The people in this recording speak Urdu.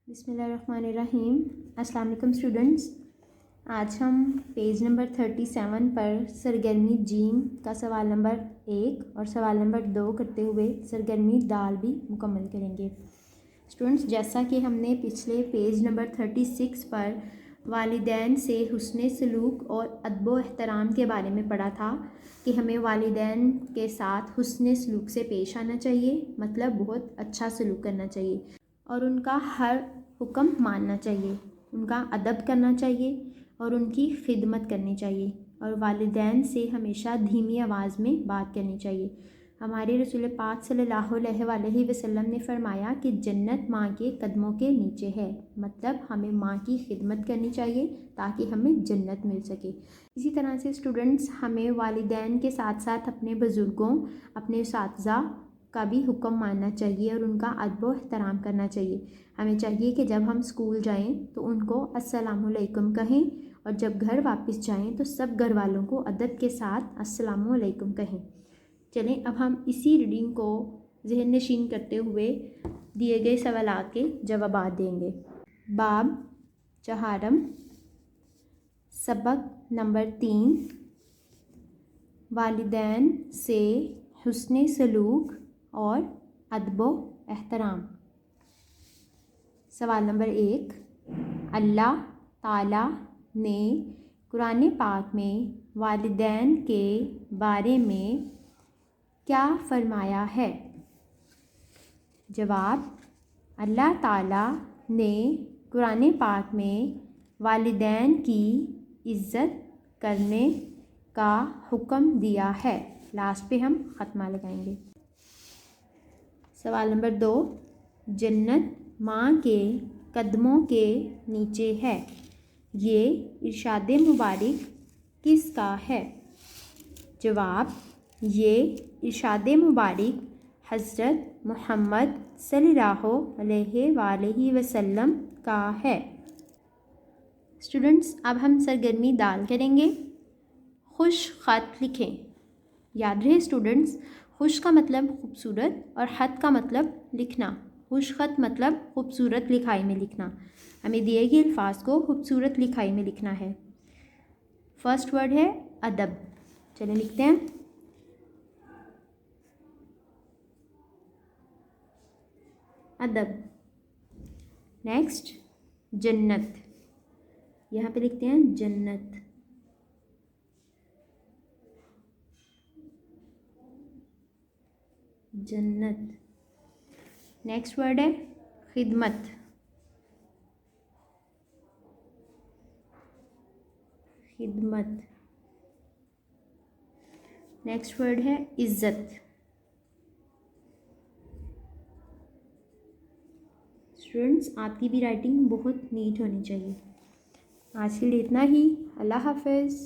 بسم اللہ الرحمن الرحیم۔ السلام علیکم اسٹوڈنٹس، آج ہم پیج نمبر 37 پر سرگرمی جیم کا سوال نمبر 1 اور سوال نمبر 2 کرتے ہوئے سرگرمی دال بھی مکمل کریں گے۔ اسٹوڈنٹس، جیسا کہ ہم نے پچھلے پیج نمبر 36 پر والدین سے حسن سلوک اور ادب و احترام کے بارے میں پڑھا تھا کہ ہمیں والدین کے ساتھ حسن سلوک سے پیش آنا چاہیے، مطلب بہت اچھا سلوک کرنا چاہیے اور ان کا ہر حکم ماننا چاہیے، ان کا ادب کرنا چاہیے اور ان کی خدمت کرنی چاہیے، اور والدین سے ہمیشہ دھیمی آواز میں بات کرنی چاہیے۔ ہمارے رسول پاک صلی اللہ علیہ وآلہ وسلم نے فرمایا کہ جنت ماں کے قدموں کے نیچے ہے، مطلب ہمیں ماں کی خدمت کرنی چاہیے تاکہ ہمیں جنت مل سکے۔ اسی طرح سے اسٹوڈنٹس، ہمیں والدین کے ساتھ ساتھ اپنے بزرگوں، اپنے اساتذہ کا بھی حکم ماننا چاہیے اور ان کا ادب و احترام کرنا چاہیے۔ ہمیں چاہیے کہ جب ہم اسکول جائیں تو ان کو السلام علیکم کہیں، اور جب گھر واپس جائیں تو سب گھر والوں کو ادب کے ساتھ السلام علیکم کہیں۔ چلیں اب ہم اسی ریڈنگ کو ذہن نشین کرتے ہوئے دیے گئے سوالات کے جوابات دیں گے۔ باب چہارم، سبق نمبر 3، والدین سے حسن سلوک اور ادب و احترام۔ سوال نمبر 1، اللہ تعالیٰ نے قرآن پاک میں والدین کے بارے میں کیا فرمایا ہے؟ جواب، اللہ تعالیٰ نے قرآن پاک میں والدین کی عزت کرنے کا حکم دیا ہے۔ لاسٹ پہ ہم ختمہ لگائیں گے۔ سوال نمبر 2، جنت ماں کے قدموں کے نیچے ہے، یہ ارشاد مبارک کس کا ہے؟ جواب، یہ ارشاد مبارک حضرت محمد صلی اللہ علیہ وآلہ وسلم کا ہے۔ اسٹوڈنٹس، اب ہم سرگرمی دال کریں گے۔ خوش خط لکھیں۔ یاد رہے اسٹوڈنٹس، خوش کا مطلب خوبصورت اور خط کا مطلب لکھنا۔ خوش خط مطلب خوبصورت لکھائی میں لکھنا۔ ہمیں دیے گئے الفاظ کو خوبصورت لکھائی میں لکھنا ہے۔ فرسٹ ورڈ ہے ادب، چلیں لکھتے ہیں۔ ادب۔ نیکسٹ جنت، یہاں پہ لکھتے ہیں جنت۔ جنت۔ نیکسٹ ورڈ ہے خدمت۔ خدمت۔ نیکسٹ ورڈ ہے عزت۔ اسٹوڈنٹس، آپ کی بھی رائٹنگ بہت نیٹ ہونی چاہیے۔ آج کے لیے اتنا ہی، اللہ حافظ۔